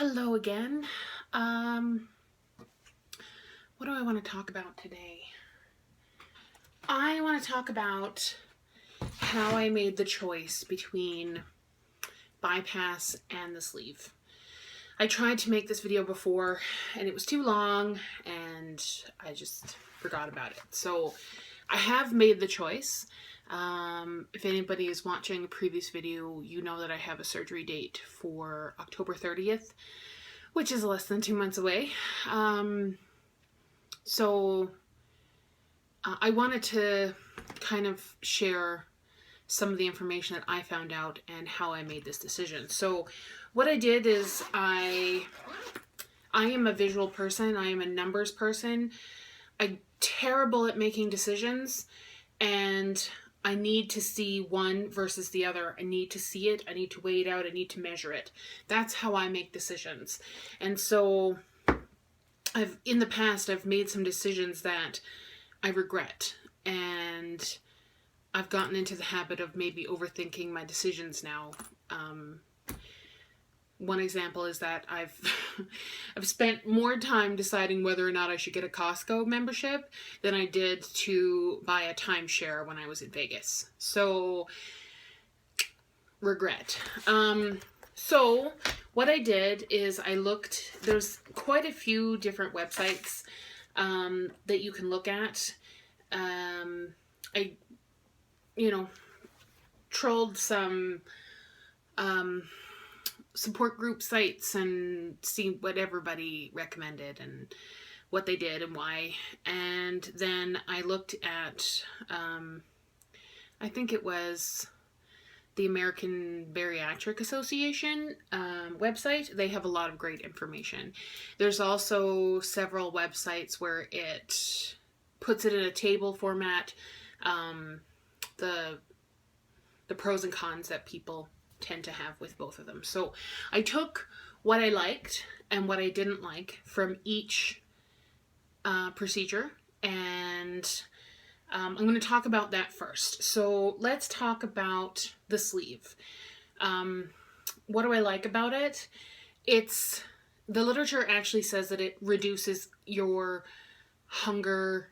Hello again. What do I want to talk about today? I want to talk about how I made the choice between bypass and the sleeve. I tried to make this video before and it was too long and I just forgot about it. So I have made the choice. If anybody is watching a previous video, you know that I have a surgery date for October 30th, which is less than 2 months away. So I wanted to kind of share some of the information that I found out and how I made this decision. So what I did is I am a visual person. I am a numbers person. I'm terrible at making decisions, and I need to see one versus the other. I need to see it. I need to weigh it out. I need to measure it. That's how I make decisions. And so in the past, I've made some decisions that I regret, and I've gotten into the habit of maybe overthinking my decisions now. One example is that I've spent more time deciding whether or not I should get a Costco membership than I did to buy a timeshare when I was in Vegas. So, regret. So what I did is I looked, there's quite a few different websites that you can look at. I trolled some support group sites and see what everybody recommended and what they did and why. And then I looked at, I think it was the American Bariatric Association website. They have a lot of great information. There's also several websites where it puts it in a table format, the pros and cons that people tend to have with both of them. So I took what I liked and what I didn't like from each procedure, and I'm going to talk about that first. So let's talk about the sleeve. What do I like about it? The literature actually says that it reduces your hunger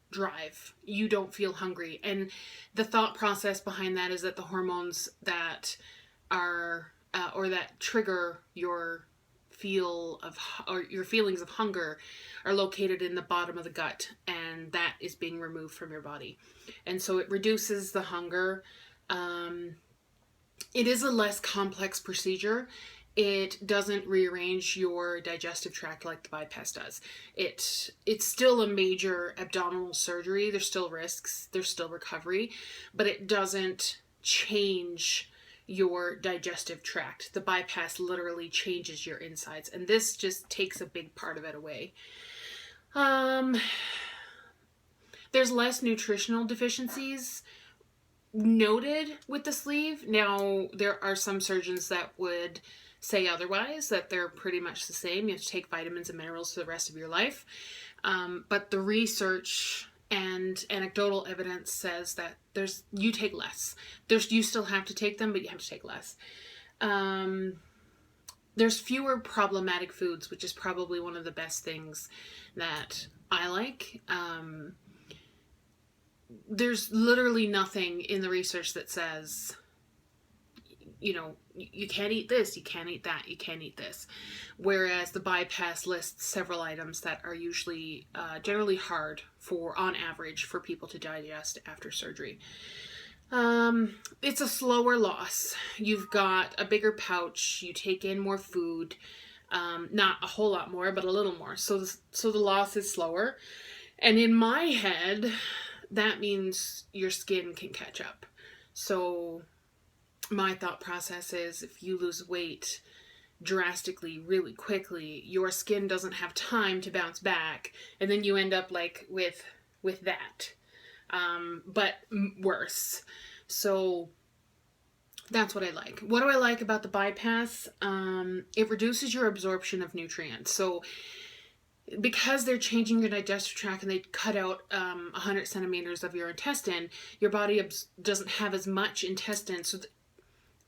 drive. You don't feel hungry. And the thought process behind that is that the hormones that are or that trigger your your feelings of hunger are located in the bottom of the gut, and that is being removed from your body. And so it reduces the hunger. It is a less complex procedure. It doesn't rearrange your digestive tract like the bypass does. It's still a major abdominal surgery. There's still risks. There's still recovery, but it doesn't change your digestive tract. The bypass literally changes your insides, and this just takes a big part of it away. There's less nutritional deficiencies noted with the sleeve. Now, there are some surgeons that would say otherwise, that they're pretty much the same. You have to take vitamins and minerals for the rest of your life. But the research and anecdotal evidence says that you take less. You still have to take them, but you have to take less. There's fewer problematic foods, which is probably one of the best things that I like. There's literally nothing in the research that says, you can't eat this, you can't eat that, you can't eat this. Whereas the bypass lists several items that are usually generally hard on average for people to digest after surgery. It's a slower loss. You've got a bigger pouch, you take in more food, not a whole lot more, but a little more. So the loss is slower. And in my head, that means your skin can catch up. So my thought process is, if you lose weight drastically really quickly, your skin doesn't have time to bounce back, and then you end up like with that, but worse. So that's what I like. What do I like about the bypass? It reduces your absorption of nutrients. So because they're changing your digestive tract and they cut out 100 centimeters of your intestine, your body doesn't have as much intestine. So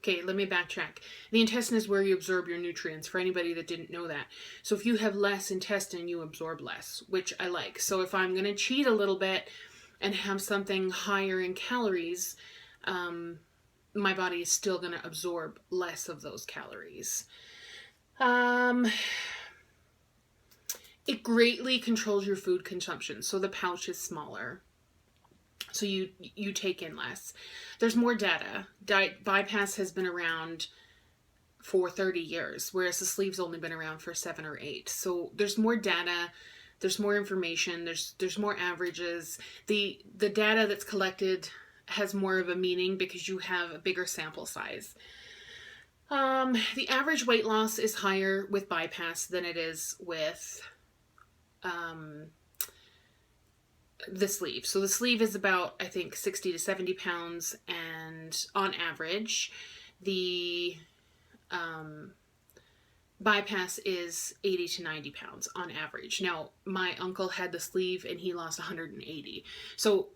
Okay, let me backtrack. The intestine is where you absorb your nutrients, for anybody that didn't know that. So if you have less intestine, you absorb less, which I like. So if I'm going to cheat a little bit and have something higher in calories, my body is still going to absorb less of those calories. It greatly controls your food consumption, so the pouch is smaller. So you take in less. There's more data. Diet bypass has been around for 30 years, whereas the sleeve's only been around for 7 or 8. So there's more data, there's more information, there's more averages. The data that's collected has more of a meaning because you have a bigger sample size. The average weight loss is higher with bypass than it is with the sleeve. So the sleeve is about, I think, 60 to 70 pounds, and on average, the bypass is 80 to 90 pounds on average. Now, my uncle had the sleeve and he lost 180. So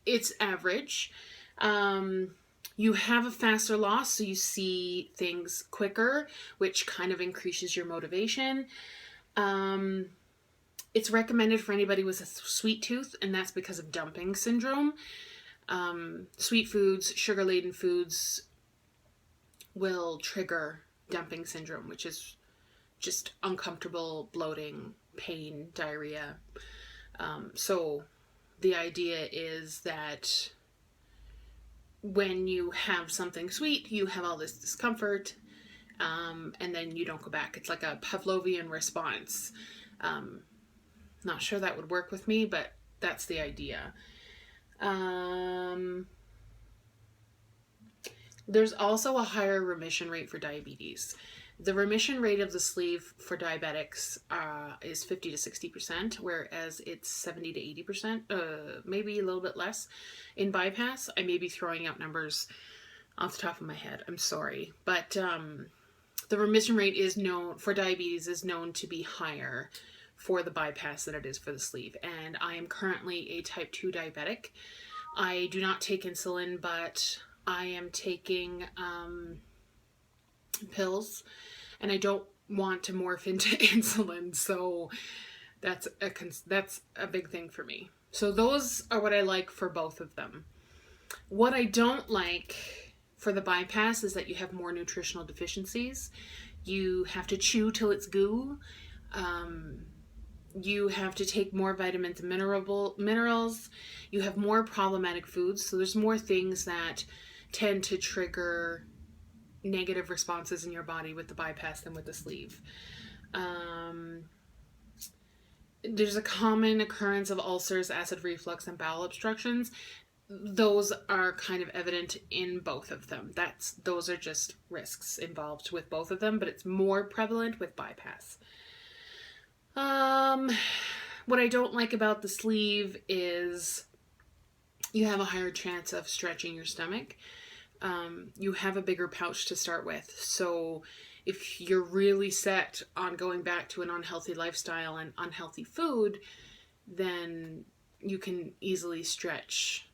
it's average. You have a faster loss, so you see things quicker, which kind of increases your motivation. It's recommended for anybody with a sweet tooth, and that's because of dumping syndrome. Sweet foods, sugar-laden foods will trigger dumping syndrome, which is just uncomfortable, bloating, pain, diarrhea. So the idea is that when you have something sweet, you have all this discomfort, and then you don't go back. It's like a Pavlovian response. Not sure that would work with me, but that's the idea. There's also a higher remission rate for diabetes. The remission rate of the sleeve for diabetics is 50 to 60%, whereas it's 70 to 80%, maybe a little bit less in bypass. I may be throwing out numbers off the top of my head. I'm sorry. But the remission rate is known for diabetes is known to be higher for the bypass than it is for the sleeve. And I am currently a type 2 diabetic. I do not take insulin, but I am taking pills, and I don't want to morph into insulin, so that's a big thing for me. So those are what I like for both of them. What I don't like for the bypass is that you have more nutritional deficiencies. You have to chew till it's goo. You have to take more vitamins and minerals. You have more problematic foods, so there's more things that tend to trigger negative responses in your body with the bypass than with the sleeve. There's a common occurrence of ulcers, acid reflux, and bowel obstructions. Those are kind of evident in both of them. Those are just risks involved with both of them, but it's more prevalent with bypass. What I don't like about the sleeve is you have a higher chance of stretching your stomach. You have a bigger pouch to start with. So if you're really set on going back to an unhealthy lifestyle and unhealthy food, then you can easily stretch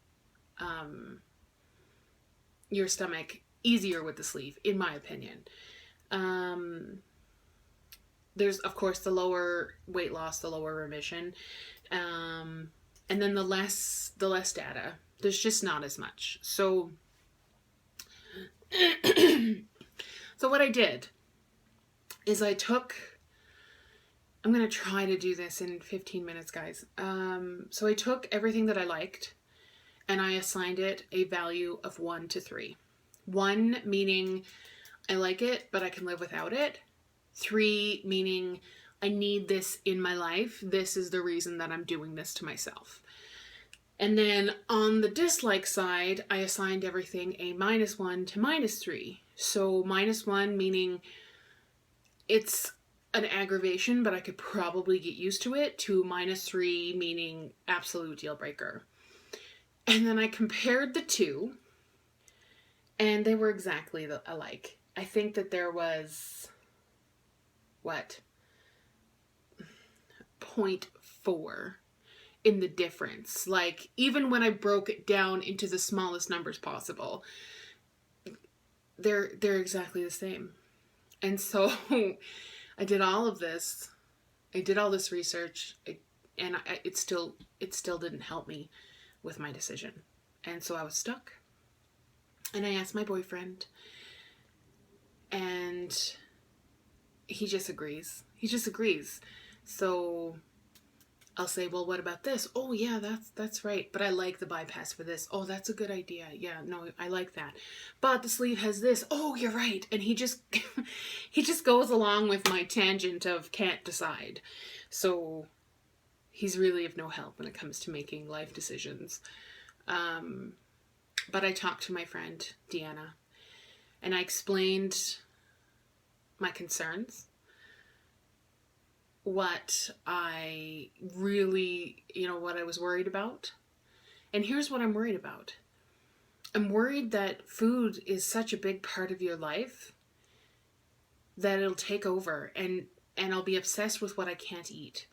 your stomach easier with the sleeve, in my opinion. There's, of course, the lower weight loss, the lower remission, and then the less data. There's just not as much. So what I did is I'm going to try to do this in 15 minutes, guys. So I took everything that I liked and I assigned it a value of 1 to 3. 1 meaning I like it, but I can live without it. 3 meaning I need this in my life. This is the reason that I'm doing this to myself. And then on the dislike side, I assigned everything a -1 to -3. So -1 meaning it's an aggravation, but I could probably get used to it, to -3 meaning absolute deal breaker. And then I compared the two, and they were exactly alike. I think that there was, 0.4 in the difference. Like, even when I broke it down into the smallest numbers possible, they're exactly the same. And so I did all of this. I did all this research, and it still didn't help me with my decision. And so I was stuck. And I asked my boyfriend, and he just agrees. He just agrees. So I'll say, well, what about this? Oh yeah, that's right. But I like the bypass for this. Oh, that's a good idea. Yeah, no, I like that. But the sleeve has this. Oh, you're right. And he just he just goes along with my tangent of can't decide. So he's really of no help when it comes to making life decisions. But I talked to my friend Deanna, and I explained my concerns, what I really, what I was worried about. And here's what I'm worried about. I'm worried that food is such a big part of your life that it'll take over, and I'll be obsessed with what I can't eat,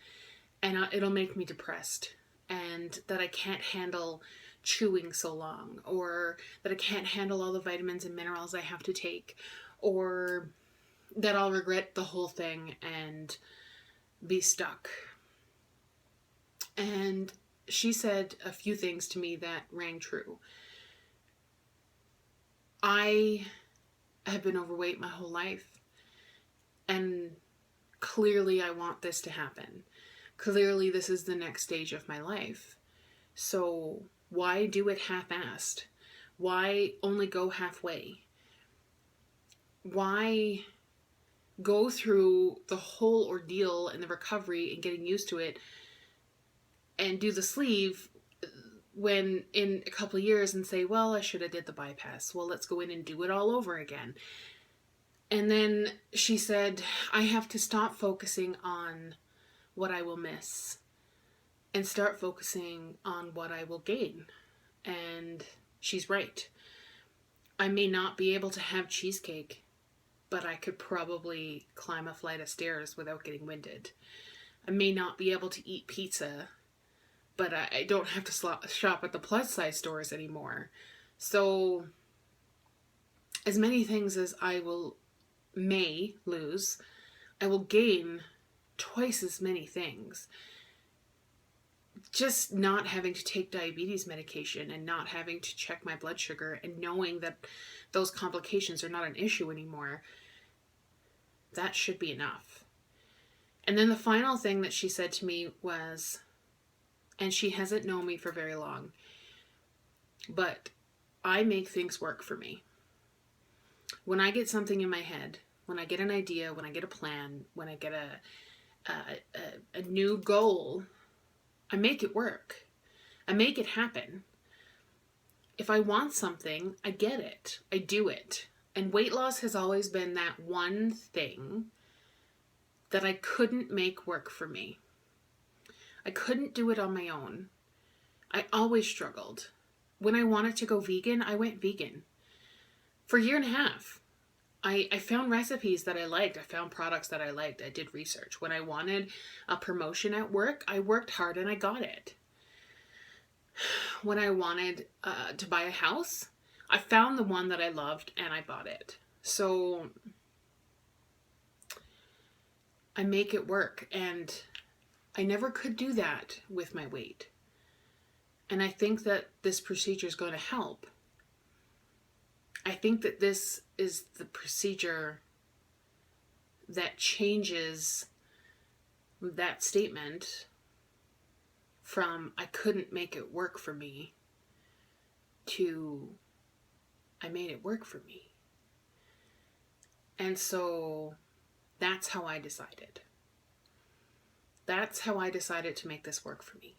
and it'll make me depressed, and that I can't handle chewing so long, or that I can't handle all the vitamins and minerals I have to take, or that I'll regret the whole thing and be stuck. And she said a few things to me that rang true. I have been overweight my whole life, and clearly I want this to happen. Clearly this is the next stage of my life. So why do it half-assed? Why only go halfway? Why go through the whole ordeal and the recovery and getting used to it and do the sleeve when in a couple of years and say, well, I should have did the bypass. Well, let's go in and do it all over again. And then she said, I have to stop focusing on what I will miss and start focusing on what I will gain. And she's right. I may not be able to have cheesecake, but I could probably climb a flight of stairs without getting winded. I may not be able to eat pizza, but I don't have to shop at the plus size stores anymore. So as many things as I may lose, I will gain twice as many things. Just not having to take diabetes medication and not having to check my blood sugar and knowing that those complications are not an issue anymore, that should be enough. And then the final thing that she said to me was, and she hasn't known me for very long, but I make things work for me. When I get something in my head, when I get an idea, when I get a plan, when I get a new goal, I make it work. I make it happen. If I want something, I get it. I do it. And weight loss has always been that one thing that I couldn't make work for me. I couldn't do it on my own. I always struggled. When I wanted to go vegan, I went vegan. For a year and a half, I found recipes that I liked. I found products that I liked. I did research. When I wanted a promotion at work, I worked hard and I got it. When I wanted to buy a house, I found the one that I loved and I bought it. So I make it work, and I never could do that with my weight. And I think that this procedure is going to help. I think that this is the procedure that changes that statement from I couldn't make it work for me to I made it work for me. And so that's how I decided. That's how I decided to make this work for me.